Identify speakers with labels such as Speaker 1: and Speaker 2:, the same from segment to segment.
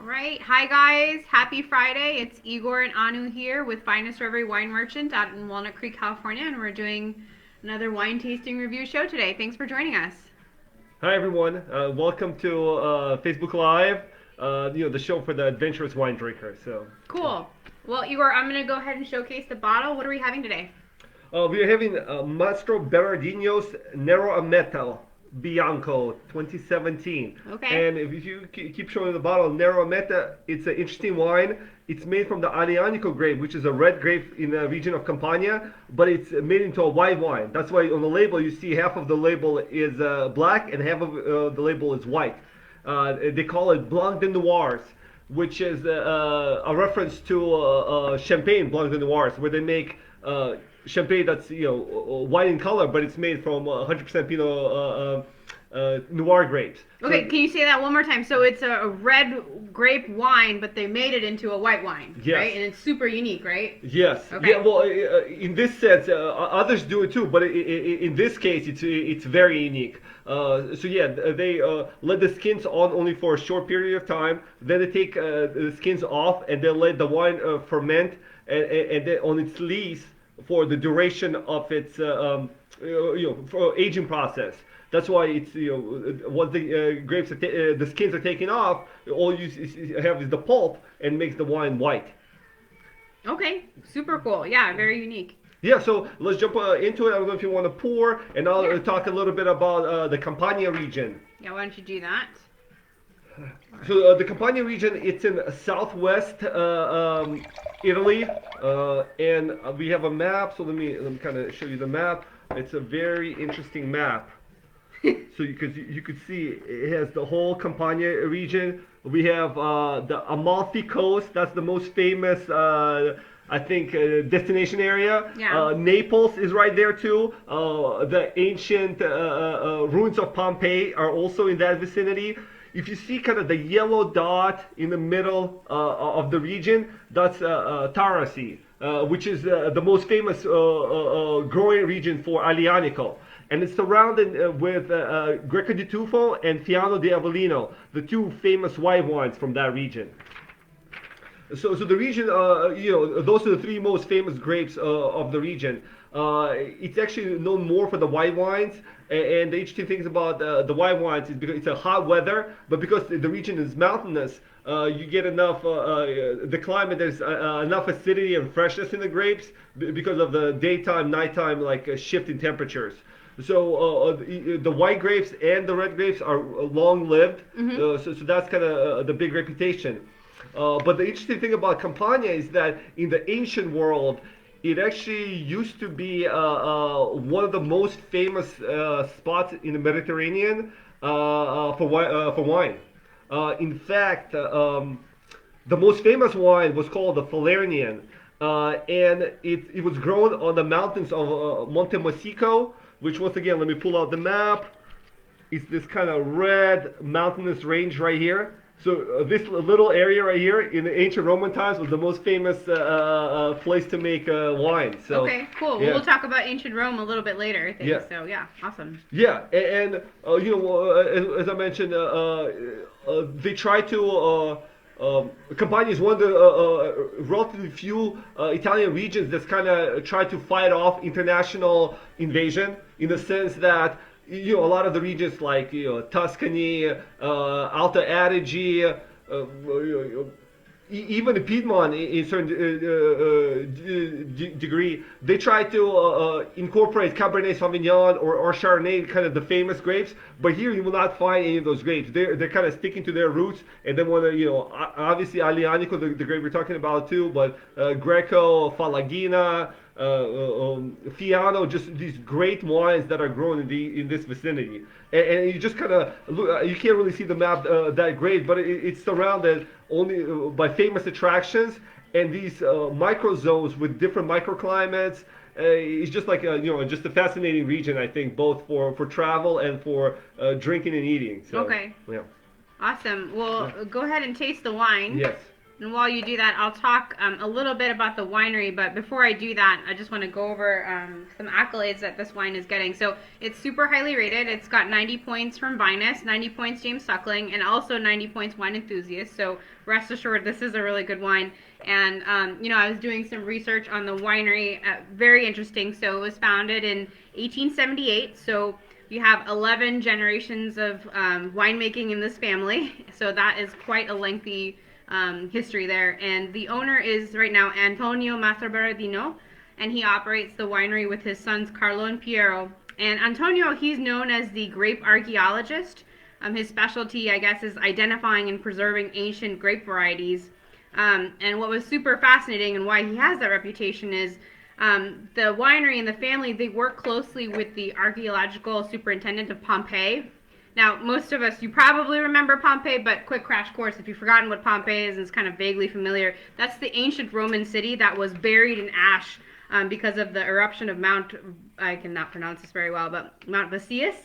Speaker 1: Right. Hi, guys. Happy Friday. It's Igor and Anu here with Vinous Reverie Wine Merchant out in Walnut Creek, California, and we're doing another wine tasting review show today. Thanks for joining us.
Speaker 2: Hi everyone, welcome to Facebook Live. The show for the adventurous wine drinker.
Speaker 1: Cool. Well, Igor, I'm going to go ahead and showcase the bottle. What are we having today?
Speaker 2: We are having Mastroberardino's Neroameta Bianco 2017.
Speaker 1: Okay.
Speaker 2: And if you keep showing the bottle, Neroameta, it's an interesting wine. It's made from the Aglianico grape, which is a red grape in the region of Campania, but it's made into a white wine. That's why on the label you see half of the label is black and half of the label is white. They call it Blanc de Noirs, which is a reference to Champagne Blanc de Noirs, where they make champagne that's white in color, but it's made from 100% Pinot Noir grapes.
Speaker 1: Okay, can you say that one more time? So it's a red grape wine, but they made it into a white wine,
Speaker 2: Yes.
Speaker 1: right? And it's super unique, right?
Speaker 2: Yes.
Speaker 1: Okay.
Speaker 2: Yeah. Well, in this sense, others do it too, but in this case, it's very unique. They let the skins on only for a short period of time. Then they take the skins off, and they let the wine ferment, and then on its lees for the duration of its for aging process. That's why it's once the grapes the skins are taken off, all you have is the pulp and makes the wine white.
Speaker 1: Okay, super cool. Yeah, very unique.
Speaker 2: Yeah, so let's jump into it. I don't know if you want to pour, and I'll talk a little bit about the Campania region.
Speaker 1: Yeah, why don't you do that?
Speaker 2: So the Campania region, it's in southwest Italy, and we have a map. So let me kind of show you the map. It's a very interesting map. So you could see it has the whole Campania region. We have the Amalfi Coast. That's the most famous, I think, destination area.
Speaker 1: Yeah.
Speaker 2: Naples is right there too. The ancient ruins of Pompeii are also in that vicinity. If you see kind of the yellow dot in the middle of the region, that's Taurasi, which is the most famous growing region for Aglianico. And it's surrounded with Greco di Tufo and Fiano di Avellino, the two famous white wines from that region. So the region, those are the three most famous grapes of the region. It's actually known more for the white wines, and the interesting things about the white wines is because it's a hot weather, but because the region is mountainous, you get enough, the climate, there's enough acidity and freshness in the grapes because of the daytime, nighttime, shift in temperatures. So the white grapes and the red grapes are long-lived, so that's kind of the big reputation. But the interesting thing about Campania is that in the ancient world, it actually used to be one of the most famous spots in the Mediterranean for wine. In fact, the most famous wine was called the Falernian, and it was grown on the mountains of Monte Massico, which once again, let me pull out the map. It's this kind of red mountainous range right here. So this little area right here in the ancient Roman times was the most famous place to make wine. So,
Speaker 1: okay, cool.
Speaker 2: Yeah.
Speaker 1: We'll talk about ancient Rome a little bit later, I think.
Speaker 2: Yeah.
Speaker 1: So, yeah, awesome.
Speaker 2: Yeah, and as I mentioned, they try to. Campania is one of the relatively few Italian regions that's kind of try to fight off international invasion, in the sense that a lot of the regions like Tuscany, Alto Adige, even the Piedmont in certain degree, they try to incorporate Cabernet Sauvignon or Chardonnay, kind of the famous grapes. But here you will not find any of those grapes. They're kind of sticking to their roots, and they want to, obviously Aglianico, the grape we're talking about too, but Greco, Falagina, Fiano, just these great wines that are grown in this vicinity. And you just kind of look, you can't really see the map that great, but it's surrounded only by famous attractions and these micro zones with different microclimates. It's just like just a fascinating region, I think, both for travel and for drinking and eating. So,
Speaker 1: Okay.
Speaker 2: Yeah.
Speaker 1: Awesome. Well, go ahead and taste the wine.
Speaker 2: Yes.
Speaker 1: And while you do that, I'll talk a little bit about the winery. But before I do that, I just want to go over some accolades that this wine is getting. So it's super highly rated. It's got 90 points from Vinous, 90 points James Suckling, and also 90 points Wine Enthusiast. So rest assured, this is a really good wine. And, I was doing some research on the winery. Very interesting. So it was founded in 1878. So you have 11 generations of winemaking in this family. So that is quite a lengthy history there. And the owner is right now Antonio Mastroberardino, and he operates the winery with his sons Carlo and Piero. And Antonio, he's known as the grape archaeologist. His specialty, I guess, is identifying and preserving ancient grape varieties. And what was super fascinating and why he has that reputation is the winery and the family, they work closely with the archaeological superintendent of Pompeii. Now, most of us, you probably remember Pompeii, but quick crash course, if you've forgotten what Pompeii is and it's kind of vaguely familiar, that's the ancient Roman city that was buried in ash because of the eruption of I cannot pronounce this very well, but Mount Vesuvius,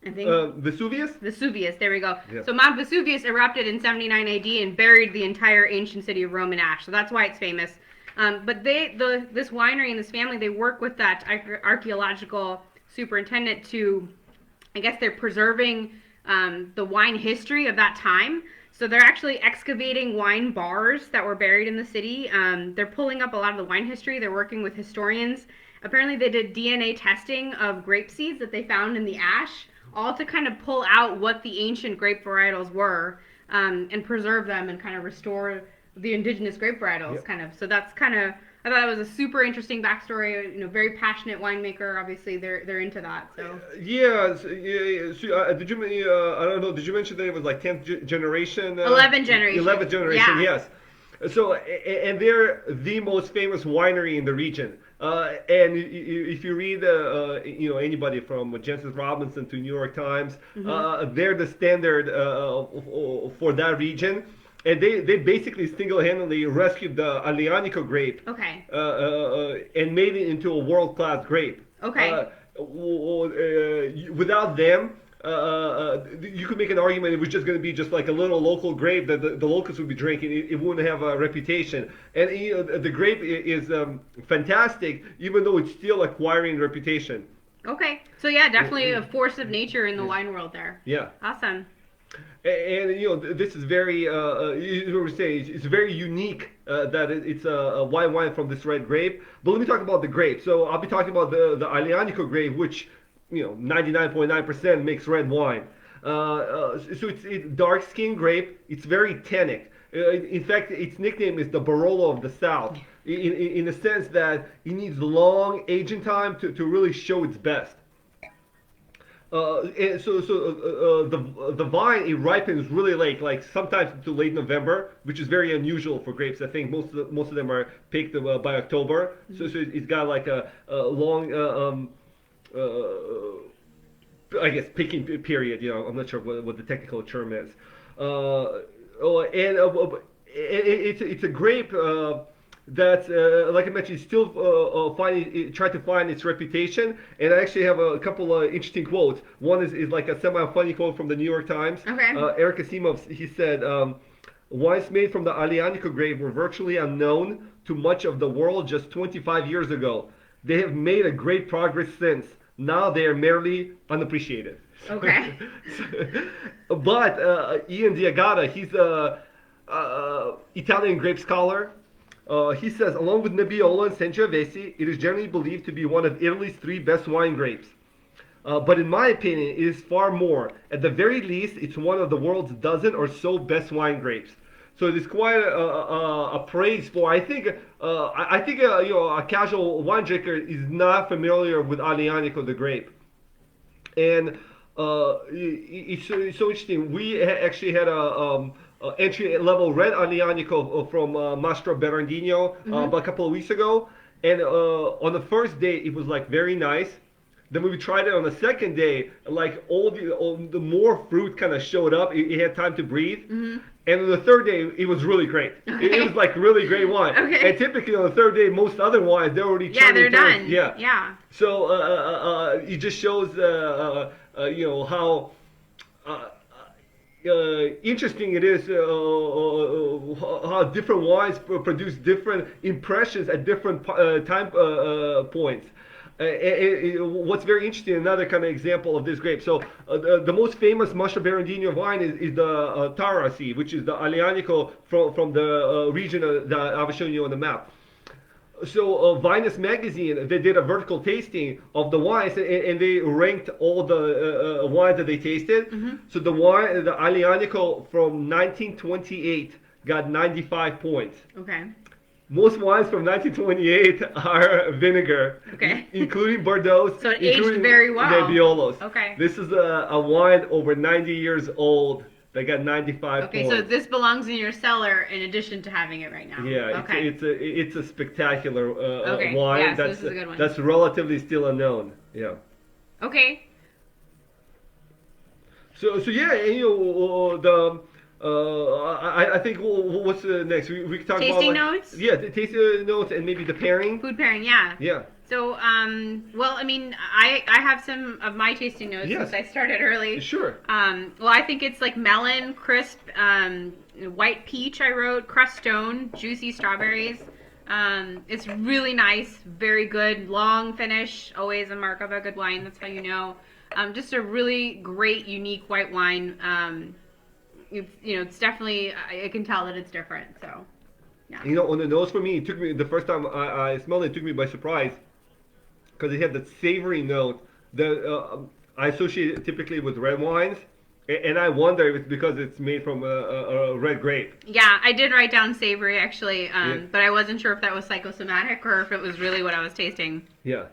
Speaker 1: I think.
Speaker 2: Vesuvius?
Speaker 1: Vesuvius, there we go.
Speaker 2: Yeah.
Speaker 1: So Mount Vesuvius erupted in 79 AD and buried the entire ancient city of Rome in ash, so that's why it's famous. But this winery and this family, they work with that archaeological superintendent to, I guess they're preserving the wine history of that time. So they're actually excavating wine bars that were buried in the city. They're pulling up a lot of the wine history. They're working with historians. Apparently they did DNA testing of grape seeds that they found in the ash, all to kind of pull out what the ancient grape varietals were and preserve them and kind of restore the indigenous grape varietals.
Speaker 2: Yep.
Speaker 1: Kind of. So that's kind of, I thought it was a super interesting backstory. Very passionate winemaker. Obviously, they're into that. So
Speaker 2: yeah. So, did you? I don't know. Did you mention that it was like 10th generation?
Speaker 1: 11 generation.
Speaker 2: 11th generation.
Speaker 1: Yeah.
Speaker 2: Yes. So and they're the most famous winery in the region. And if you read, anybody from Jancis Robinson to New York Times, they're the standard for that region. And they basically single-handedly rescued the Aglianico grape.
Speaker 1: Okay.
Speaker 2: And made it into a world-class grape.
Speaker 1: Okay.
Speaker 2: Without them, you could make an argument it was just going to be just like a little local grape that the locals would be drinking. It wouldn't have a reputation. And the grape is fantastic, even though it's still acquiring reputation.
Speaker 1: Okay. So yeah, definitely a force of nature in the wine world there.
Speaker 2: Yeah.
Speaker 1: Awesome.
Speaker 2: And this is very, it's very unique that it's a white wine from this red grape. But let me talk about the grape. So I'll be talking about the Aglianico grape, which 99.9% makes red wine. So it's dark skinned grape. It's very tannic. In fact, its nickname is the Barolo of the South, in the sense that it needs long aging time to really show its best. And so the vine, it ripens really late, like sometimes to late November, which is very unusual for grapes. I think most of them are picked by October. So it's got like a long, I guess, picking period. I'm not sure what the technical term is. It's a grape that, like I mentioned, still trying to find its reputation. And I actually have a couple of interesting quotes. One is like a semi-funny quote from the New York Times.
Speaker 1: Okay.
Speaker 2: Eric Asimov, he said, wines made from the Aglianico grape were virtually unknown to much of the world just 25 years ago. They have made a great progress since. Now they are merely unappreciated.
Speaker 1: Okay.
Speaker 2: But Ian Diagata, he's a Italian grape scholar. He says, along with Nebbiolo and Sangiovese, it is generally believed to be one of Italy's 3 best wine grapes. But in my opinion, it is far more. At the very least, it's one of the world's dozen or so best wine grapes. So it is quite a praise for. I think a casual wine drinker is not familiar with Aglianico the grape, and it's so interesting. We actually had a entry-level red Aglianico from Mastroberardino about a couple of weeks ago, and on the first day it was like very nice. Then when we tried it on the second day, like all the more fruit kind of showed up. It had time to breathe. Mm-hmm. And on the third day, it was really great. Okay. It was like really great wine. Okay. And typically on the third day, most other wines, they're already
Speaker 1: they're done.
Speaker 2: Yeah. So it just shows, how interesting it is how different wines produce different impressions at different time points. What's very interesting, another kind of example of this grape. So the most famous Mastroberardino wine is the Taurasi, which is the Aglianico from the region that I was showing you on the map. So Vinous magazine, they did a vertical tasting of the wines, and they ranked all the wines that they tasted. So the Aglianico from 1928 got 95 points.
Speaker 1: Okay.
Speaker 2: Most wines from 1928 are vinegar,
Speaker 1: Okay.
Speaker 2: including Bordeaux.
Speaker 1: So it aged very well.
Speaker 2: Nebbiolos.
Speaker 1: Okay.
Speaker 2: This is a wine over 90 years old that got 95
Speaker 1: Okay,
Speaker 2: points.
Speaker 1: so this belongs in your cellar in addition to having it right now.
Speaker 2: Yeah,
Speaker 1: Okay.
Speaker 2: it's a spectacular
Speaker 1: Okay,
Speaker 2: wine.
Speaker 1: yeah, so
Speaker 2: that's
Speaker 1: this is a good one.
Speaker 2: That's relatively still unknown. Yeah.
Speaker 1: Okay.
Speaker 2: So yeah, and, I think what's next? We can talk
Speaker 1: Tasting
Speaker 2: about
Speaker 1: notes?
Speaker 2: Yeah, the tasting notes and maybe the pairing.
Speaker 1: Food pairing, yeah.
Speaker 2: Yeah.
Speaker 1: So, well, I mean, I have some of my tasting notes
Speaker 2: Yes.
Speaker 1: since I started early.
Speaker 2: Sure.
Speaker 1: Well, I think it's like melon, crisp, white peach. I wrote crustone, juicy strawberries. It's really nice, very good, long finish. Always a mark of a good wine. That's how you know. Just a really great, unique white wine. It's definitely, I can tell that it's different. So, yeah.
Speaker 2: On the nose for me, it took me the first time I smelled it, took me by surprise because it had that savory note that I associate typically with red wines, and I wonder if it's because it's made from a red grape.
Speaker 1: Yeah, I did write down savory actually, but I wasn't sure if that was psychosomatic or if it was really what I was tasting.
Speaker 2: Yeah.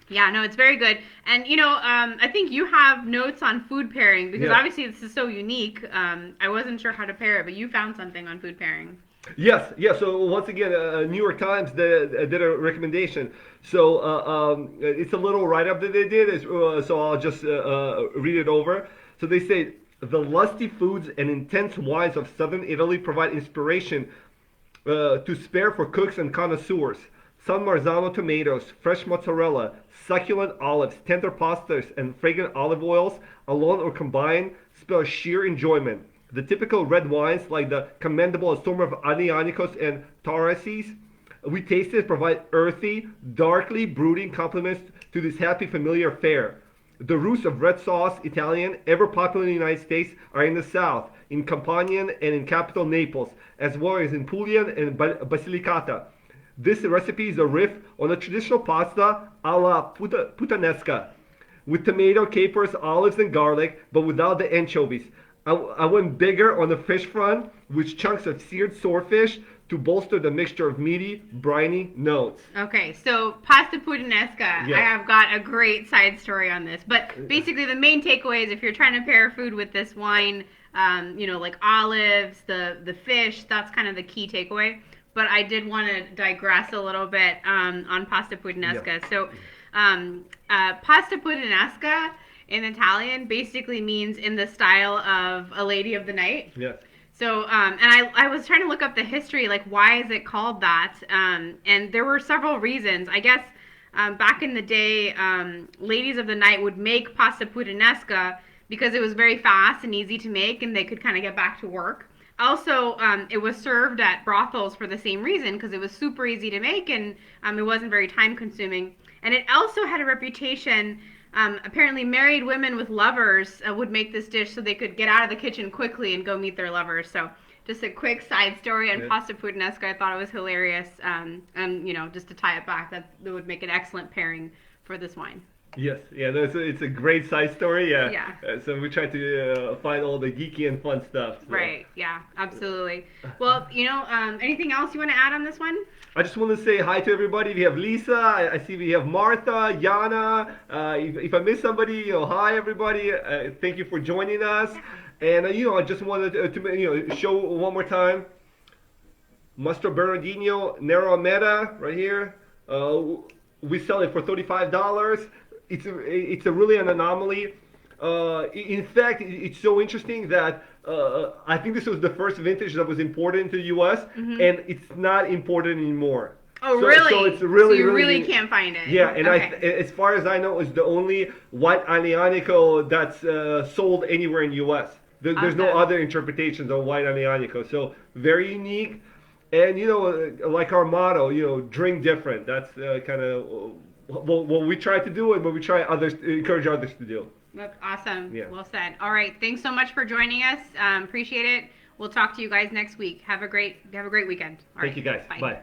Speaker 1: Yeah, no, it's very good. And, I think you have notes on food pairing because obviously this is so unique. I wasn't sure how to pair it, but you found something on food pairing.
Speaker 2: Yes, yeah. So once again, New York Times did a recommendation. So it's a little write-up that they did. So I'll just read it over. So they say the lusty foods and intense wines of southern Italy provide inspiration to spare for cooks and connoisseurs. San Marzano tomatoes, fresh mozzarella, succulent olives, tender pastas, and fragrant olive oils, alone or combined, spell sheer enjoyment. The typical red wines, like the commendable assortment of Aglianicos and Taurasis, we tasted provide earthy, darkly brooding complements to this happy familiar fare. The roots of red sauce Italian, ever popular in the United States, are in the south, in Campania and in capital Naples, as well as in Puglia and Basilicata. This recipe is a riff on a traditional pasta alla puttanesca, with tomato, capers, olives, and garlic, but without the anchovies. I went bigger on the fish front, with chunks of seared swordfish to bolster the mixture of meaty, briny notes.
Speaker 1: Okay, so pasta puttanesca.
Speaker 2: Yeah.
Speaker 1: I have got a great side story on this. But basically the main takeaway is if you're trying to pair food with this wine, like olives, the fish, that's kind of the key takeaway. But I did want to digress a little bit on pasta puttanesca. Yeah. So pasta puttanesca in Italian basically means in the style of a lady of the night.
Speaker 2: Yes.
Speaker 1: So, and I was trying to look up the history, like why is it called that? And there were several reasons. I guess back in the day, ladies of the night would make pasta puttanesca because it was very fast and easy to make and they could kind of get back to work. Also, it was served at brothels for the same reason because it was super easy to make and it wasn't very time consuming. And it also had a reputation. Apparently married women with lovers would make this dish so they could get out of the kitchen quickly and go meet their lovers. So just a quick side story on pasta puttanesca. I thought it was hilarious. And, just to tie it back, that would make an excellent pairing for this wine.
Speaker 2: Yes, yeah, it's a great side story. Yeah.
Speaker 1: Yeah.
Speaker 2: So we try to find all the geeky and fun stuff. So.
Speaker 1: Right. Yeah. Absolutely. Well, anything else you want to add on this one?
Speaker 2: I just want to say hi to everybody. We have Lisa. I see we have Martha, Yana. If I miss somebody, hi everybody. Thank you for joining us. And I just wanted to show one more time. Mastroberardino, Neroameta, right here. We sell it for $35. It's a really an anomaly. In fact, it's so interesting that I think this was the first vintage that was imported into the U.S. And it's not imported anymore.
Speaker 1: Oh, really?
Speaker 2: So it's really,
Speaker 1: you really can't find it.
Speaker 2: Yeah, and
Speaker 1: okay.
Speaker 2: As far as I know, it's the only white Aglianico that's sold anywhere in the U.S. There's no
Speaker 1: Awesome.
Speaker 2: other interpretations of white Aglianico. So very unique. And like our motto, drink different. That's kind of what we try to do and what we try encourage others to do.
Speaker 1: That's awesome.
Speaker 2: Yeah.
Speaker 1: Well said. All right. Thanks so much for joining us. Appreciate it. We'll talk to you guys next week. Have a great weekend. All
Speaker 2: Thank you guys.
Speaker 1: Bye.
Speaker 2: Bye.